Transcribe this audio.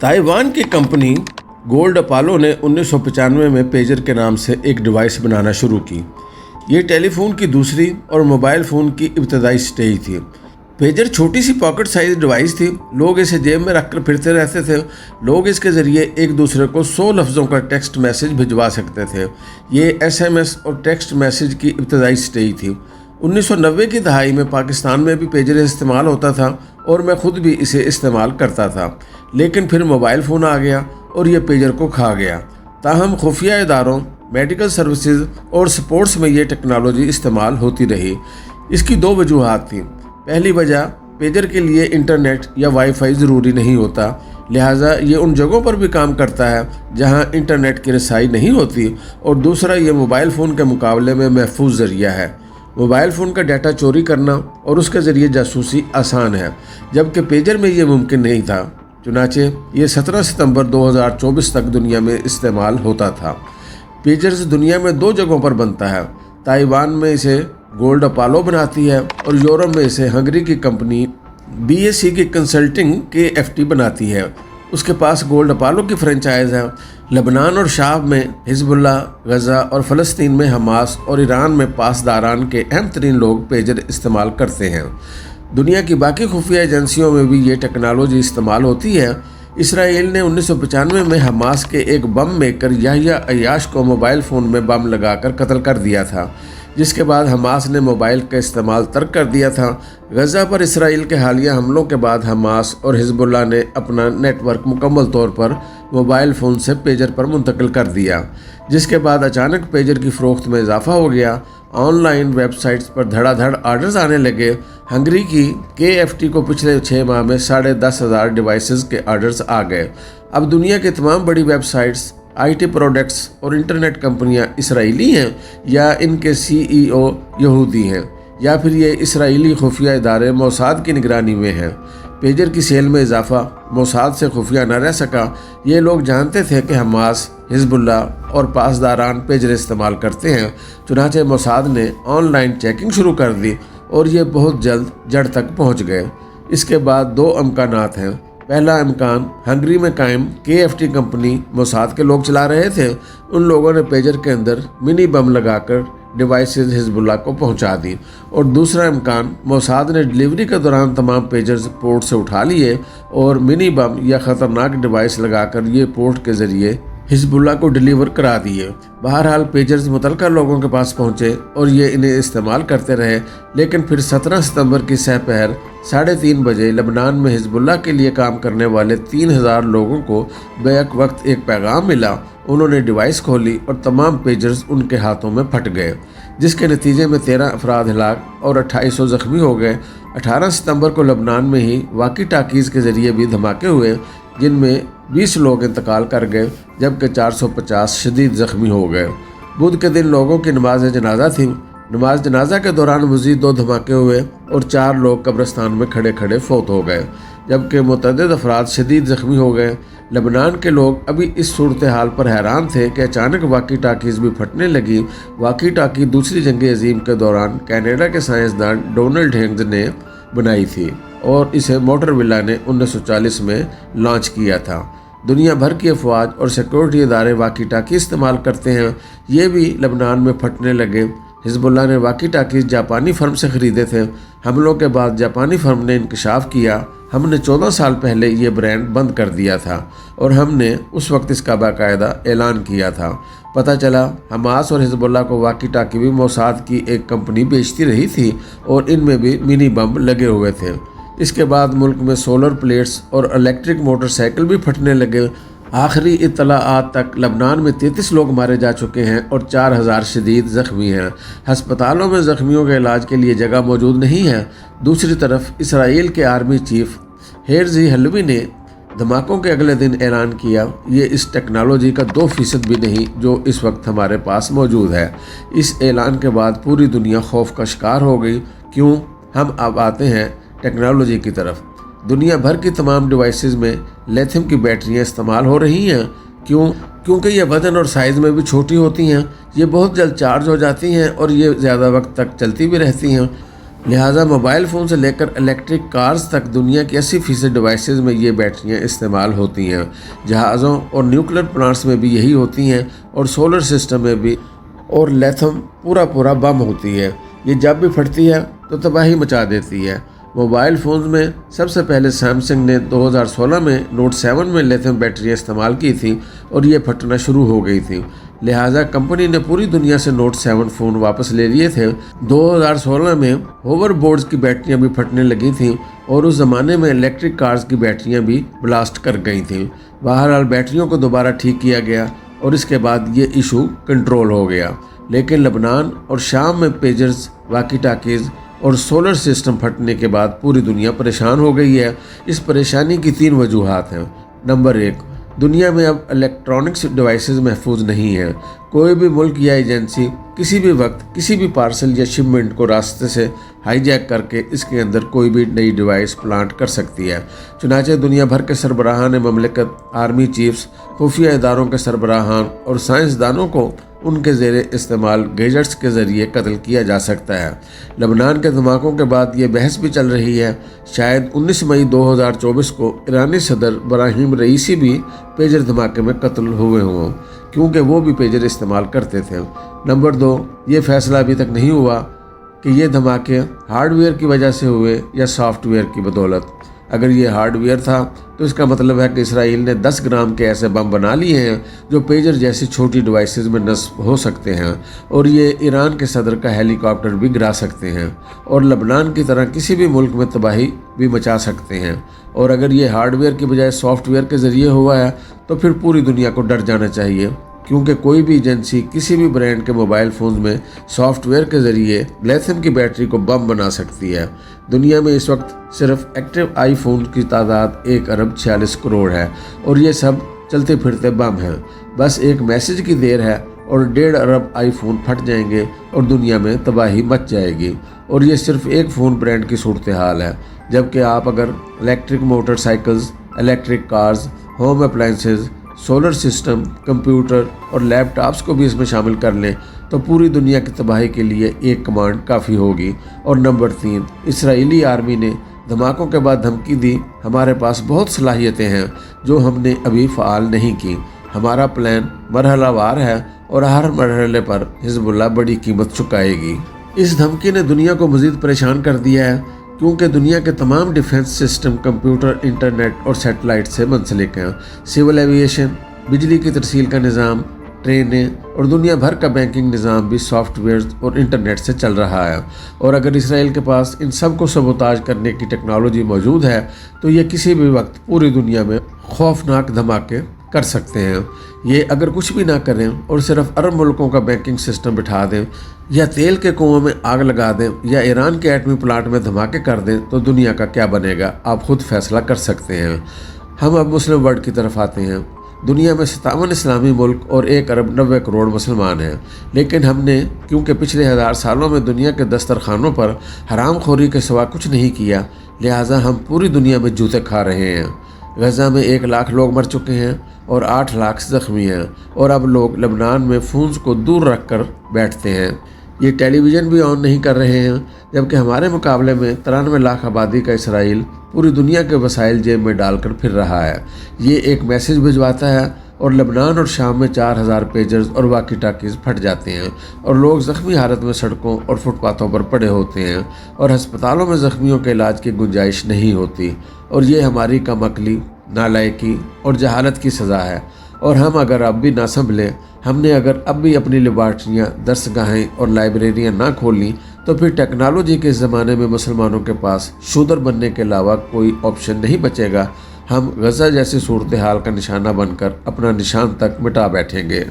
Taiwan की company gold Apollo ने 1995 में पेजर के नाम से एक डिवाइस बनाना शुरू की। ये टेलीफोन की दूसरी और मोबाइल फ़ोन की इब्तदाई स्टेज थी। पेजर छोटी सी पॉकेट साइज डिवाइस थी। लोग इसे जेब में रखकर फिरते रहते थे। लोग इसके ज़रिए एक दूसरे को 100 लफ्ज़ों का टेक्स्ट मैसेज भिजवा सकते थे। ये SMS और टेक्स्ट मैसेज की इब्तदाई स्टेज थी। 1990 की दहाई में पाकिस्तान में भी पेजर इस्तेमाल होता था और मैं ख़ुद भी इसे इस्तेमाल करता था, लेकिन फिर मोबाइल फ़ोन आ गया और ये पेजर को खा गया। ताहम खुफिया इदारों, मेडिकल सर्विसेज और स्पोर्ट्स में ये टेक्नोलॉजी इस्तेमाल होती रही। इसकी दो वजूहात थी। पहली वजह, पेजर के लिए इंटरनेट या वाईफाई ज़रूरी नहीं होता, लिहाजा ये उन जगहों पर भी काम करता है जहां इंटरनेट की रसाई नहीं होती। और दूसरा, ये मोबाइल फ़ोन के मुकाबले में महफूज ज़रिया है। मोबाइल फ़ोन का डाटा चोरी करना और उसके ज़रिए जासूसी आसान है, जबकि पेजर में ये मुमकिन नहीं था। चुनाचे ये 17 सितंबर 2024 तक दुनिया में इस्तेमाल होता था। पेजर्स दुनिया में दो जगहों पर बनता है। ताइवान में इसे गोल्ड अपोलो बनाती है और यूरोप में इसे हंगरी की कंपनी BAC की कंसल्टिंग KFT बनाती है। उसके पास गोल्ड अपोलो की फ्रेंचाइज है। लेबनान और शाम में हिजबुल्लाह, गज़ा और फ़लस्तीन में हमास और ईरान में पासदारान के अहम तरीन लोग पेजर इस्तेमाल करते हैं। दुनिया की बाकी खुफिया एजेंसियों में भी ये टेक्नोलॉजी इस्तेमाल होती है। इसराइल ने 1995 में हमास के एक बम मेकर याह्या अय्याश को मोबाइल फ़ोन में बम लगाकर कत्ल कर दिया था, जिसके बाद हमास ने मोबाइल का इस्तेमाल तर्क कर दिया था। गज़ा पर इसराइल के हालिया हमलों के बाद हमास और हिजबुल्लाह ने अपना नेटवर्क मुकम्मल तौर पर मोबाइल फ़ोन से पेजर पर मुंतकिल कर दिया, जिसके बाद अचानक पेजर की फ़रोख्त में इजाफा हो गया। ऑनलाइन वेबसाइट्स पर धड़ाधड़ आर्डर्स आने लगे। हंगरी की KFT को पिछले 6 माह में 10,500 डिवाइसेस के आर्डर्स आ गए। अब दुनिया की तमाम बड़ी वेबसाइट्स, IT प्रोडक्ट्स और इंटरनेट कंपनियां इसराइली हैं या इनके CEO यहूदी हैं, या फिर ये इसराइली खुफिया इदारे मोसाद की निगरानी में हैं। पेजर की सेल में इजाफा मोसाद से खुफिया न रह सका। ये लोग जानते थे कि हमास, हिजबुल्लाह और पासदारान पेजर इस्तेमाल करते हैं। चुनाचे मोसाद ने ऑनलाइन चेकिंग शुरू कर दी और ये बहुत जल्द जड़ तक पहुंच गए। इसके बाद दो इम्कानात हैं। पहला इम्कान, हंगरी में कायम KFT कंपनी मोसाद के लोग चला रहे थे। उन लोगों ने पेजर के अंदर मिनी बम लगाकर डिवाइसेस हिजबुल्लाह को पहुंचा दी। और दूसरा इम्कान, मोसाद ने डिलीवरी के दौरान तमाम पेजर्स पोर्ट से उठा लिए और मिनी बम या ख़तरनाक डिवाइस लगाकर ये पोर्ट के ज़रिए हिजबुल्लाह को डिलीवर करा दिए। बहरहाल पेजर्स मुतलका लोगों के पास पहुँचे और ये इन्हें इस्तेमाल करते रहे। लेकिन फिर 17 सितंबर की सहपहर 3:30 बजे लेबनान में हिजबुल्लाह के लिए काम करने वाले 3,000 लोगों को बैक वक्त एक पैगाम मिला। उन्होंने डिवाइस खोली और तमाम पेजर्स उनके हाथों में फट गए, जिसके नतीजे में 13 अफराद हलाक और 2800 ज़ख्मी हो गए। 18 सितंबर को लेबनान में ही वाकी टाकीज़ के ज़रिए भी धमाके हुए, जिनमें 20 लोग इंतकाल कर गए जबकि 450 शदीद ज़ख्मी हो गए। बुध के दिन लोगों की नमाज जनाजा थी। नमाज जनाजा के दौरान मज़ीद 2 धमाके हुए और 4 लोग कब्रिस्तान में खड़े खड़े फौत हो गए, जबकि मुतअद्दिद अफराद शदीद ज़ख्मी हो गए। लेबनान के लोग अभी इस सूरत हाल पर हैरान थे कि अचानक वाकी टाकीज़ भी फटने लगी। वाकी टाकी दूसरी जंग अजीम के दौरान कनाडा के साइंसदान डोनाल्ड हेग्स ने बनाई थी और इसे मोटरविला ने 1940 में लॉन्च किया था। दुनिया भर की अफवाज और सिक्योरिटी इदारे वाकी टाकी इस्तेमाल करते हैं। ये भी लेबनान में फटने लगे। हिजबुल्लाह ने वाकी टाकीज़ जापानी फर्म से ख़रीदे थे। हमलों के बाद जापानी फर्म ने इंकशाफ किया। हमने 14 साल पहले ये ब्रांड बंद कर दिया था और हमने उस वक्त इसका बाकायदा ऐलान किया था। पता चला हमास और हिजबुल्लाह को वाकी टाकी भी मोसाद की एक कंपनी बेचती रही थी और इनमें भी मिनी बम लगे हुए थे। इसके बाद मुल्क में सोलर प्लेट्स और इलेक्ट्रिक मोटरसाइकिल भी फटने लगे। आखिरी इत्तलाआत तक लेबनान में 33 लोग मारे जा चुके हैं और 4,000 शदीद ज़ख्मी हैं। हस्पतालों में ज़ख्मियों के इलाज के लिए जगह मौजूद नहीं है। दूसरी तरफ इसराइल के आर्मी चीफ हेर्ज़ी हलवी ने धमाकों के अगले दिन ऐलान किया, ये इस टेक्नोलॉजी का 2% भी नहीं जो इस वक्त हमारे पास मौजूद है। इस ऐलान के बाद पूरी दुनिया खौफ का शिकार हो गई। क्यों? हम अब आते हैं टेक्नोलॉजी की तरफ। दुनिया भर की तमाम डिवाइसेस में लिथियम की बैटरियां इस्तेमाल हो रही हैं। क्यों? क्योंकि ये वज़न और साइज़ में भी छोटी होती हैं। ये बहुत जल्द चार्ज हो जाती हैं और ये ज़्यादा वक्त तक चलती भी रहती हैं। لہٰذا موبائل فون سے لے کر الیکٹرک کارز تک دنیا کی 80% ڈیوائسز میں یہ بیٹریاں استعمال ہوتی ہیں۔ جہازوں اور نیوکلیر پلانٹس میں بھی یہی ہوتی ہیں، اور سولر سسٹم میں بھی، اور لیتھیم پورا بم ہوتی ہے۔ یہ جب بھی پھٹتی ہے تو تباہی مچا دیتی ہے۔ موبائل فونز میں سب سے پہلے سیمسنگ نے 2016 میں نوٹ 7 میں لیتھیم بیٹریاں استعمال کی تھیں اور یہ پھٹنا شروع ہو گئی تھیں۔ لہٰذا کمپنی نے پوری دنیا سے نوٹ 7 فون واپس لے لیے تھے۔ 2016 میں ہوور بورڈز کی بیٹریاں بھی پھٹنے لگی تھیں، اور اس زمانے میں الیکٹرک کارز کی بیٹریاں بھی بلاسٹ کر گئی تھیں۔ بہرحال بیٹریوں کو دوبارہ ٹھیک کیا گیا اور اس کے بعد یہ ایشو کنٹرول ہو گیا، لیکن لبنان اور شام میں پیجرز، واکی ٹاکیز اور سولر سسٹم پھٹنے کے بعد پوری دنیا پریشان ہو گئی ہے۔ اس پریشانی کی 3 وجوہات ہیں۔ نمبر 1، دنیا میں اب الیکٹرانکس ڈیوائسز محفوظ نہیں ہیں۔ کوئی بھی ملک یا ایجنسی کسی بھی وقت کسی بھی پارسل یا شپمنٹ کو راستے سے ہائی جیک کر کے اس کے اندر کوئی بھی نئی ڈیوائس پلانٹ کر سکتی ہے۔ چنانچہ دنیا بھر کے سربراہان مملکت، آرمی چیفز، خفیہ اداروں کے سربراہان اور سائنسدانوں کو ان کے زیر استعمال گیجٹس کے ذریعے قتل کیا جا سکتا ہے۔ لبنان کے دھماکوں کے بعد یہ بحث بھی چل رہی ہے، شاید 19 مئی 2024 کو ایرانی صدر ابراہیم رئیسی بھی پیجر دھماکے میں قتل ہوئے ہوں، کیونکہ وہ بھی پیجر استعمال کرتے تھے۔ نمبر 2، یہ فیصلہ ابھی تک نہیں ہوا کہ یہ دھماکے ہارڈ ویئر کی وجہ سے ہوئے یا سافٹ ویئر کی بدولت۔ اگر یہ ہارڈ ویئر تھا تو اس کا مطلب ہے کہ اسرائیل نے 10 گرام کے ایسے بم بنا لیے ہیں جو پیجر جیسی چھوٹی ڈیوائسز میں نصب ہو سکتے ہیں، اور یہ ایران کے صدر کا ہیلی کاپٹر بھی گرا سکتے ہیں، اور لبنان کی طرح کسی بھی ملک میں تباہی بھی مچا سکتے ہیں۔ اور اگر یہ ہارڈ ویئر کی بجائے سافٹ ویئر کے ذریعے ہوا ہے تو پھر پوری دنیا کو ڈر جانا چاہیے، کیونکہ کوئی بھی ایجنسی کسی بھی برانڈ کے موبائل فونز میں سافٹ ویئر کے ذریعے لیتھیم کی بیٹری کو بم بنا سکتی ہے۔ دنیا میں اس وقت صرف ایکٹیو آئی فون کی تعداد 1 ارب 46 کروڑ ہے، اور یہ سب چلتے پھرتے بم ہیں۔ بس ایک میسج کی دیر ہے اور 1.5 ارب آئی فون پھٹ جائیں گے اور دنیا میں تباہی مچ جائے گی۔ اور یہ صرف ایک فون برانڈ کی صورتحال ہے، جبکہ آپ اگر electric motor cycles, electric cars, home appliances, solar system, computer اور لیپ ٹاپس کو بھی اس میں شامل کر لیں تو پوری دنیا کی تباہی کے لیے ایک کمانڈ کافی ہوگی۔ اور نمبر 3، اسرائیلی آرمی نے دھماکوں کے بعد دھمکی دی، ہمارے پاس بہت صلاحیتیں ہیں جو ہم نے ابھی فعال نہیں کی۔ ہمارا پلان مرحلہ وار ہے اور ہر مرحلے پر حزب اللہ بڑی قیمت چکائے گی۔ اس دھمکی نے دنیا کو مزید پریشان کر دیا ہے، کیونکہ دنیا کے تمام ڈیفنس سسٹم کمپیوٹر، انٹرنیٹ اور سیٹلائٹ سے منسلک ہیں۔ سول ایویشن، بجلی کی ترسیل کا نظام، ٹرینیں اور دنیا بھر کا بینکنگ نظام بھی سافٹ ویئرز اور انٹرنیٹ سے چل رہا ہے۔ اور اگر اسرائیل کے پاس ان سب کو سبوتاژ کرنے کی ٹیکنالوجی موجود ہے تو یہ کسی بھی وقت پوری دنیا میں خوفناک دھماکے کر سکتے ہیں۔ یہ اگر کچھ بھی نہ کریں اور صرف عرب ملکوں کا بینکنگ سسٹم بٹھا دیں، یا تیل کے کنووں میں آگ لگا دیں، یا ایران کے ایٹمی پلانٹ میں دھماکے کر دیں تو دنیا کا کیا بنے گا آپ خود فیصلہ کر سکتے ہیں۔ ہم اب مسلم ورلڈ کی طرف آتے ہیں۔ دنیا میں 57 اسلامی ملک اور 1 ارب 90 کروڑ مسلمان ہیں، لیکن ہم نے کیونکہ پچھلے 1000 سالوں میں دنیا کے دسترخوانوں پر حرام خوری کے سوا کچھ نہیں کیا، لہٰذا ہم پوری دنیا میں جوتے کھا رہے ہیں۔ غزہ میں 1 لاکھ لوگ مر چکے ہیں اور 8 لاکھ زخمی ہیں، اور اب لوگ لبنان میں فونز کو دور رکھ کر بیٹھتے ہیں۔ یہ ٹیلی ویژن بھی آن نہیں کر رہے ہیں، جبکہ ہمارے مقابلے میں 93 لاکھ آبادی کا اسرائیل پوری دنیا کے وسائل جیب میں ڈال کر پھر رہا ہے۔ یہ ایک میسج بھجواتا ہے اور لبنان اور شام میں 4000 پیجرز اور واکی ٹاکیز پھٹ جاتے ہیں، اور لوگ زخمی حالت میں سڑکوں اور فٹ پاتھوں پر پڑے ہوتے ہیں، اور ہسپتالوں میں زخمیوں کے علاج کی گنجائش نہیں ہوتی، اور یہ ہماری کم عقلی، نالائکی اور جہالت کی سزا ہے۔ اور ہم اگر اب بھی نہ سنبھلیں، ہم نے اگر اب بھی اپنی لیبارٹریاں، درسگاہیں اور لائبریریاں نہ کھولیں تو پھر ٹیکنالوجی کے اس زمانے میں مسلمانوں کے پاس شودر بننے کے علاوہ کوئی آپشن نہیں بچے گا۔ ہم غزہ جیسی صورتحال کا نشانہ بن کر اپنا نشان تک مٹا بیٹھیں گے۔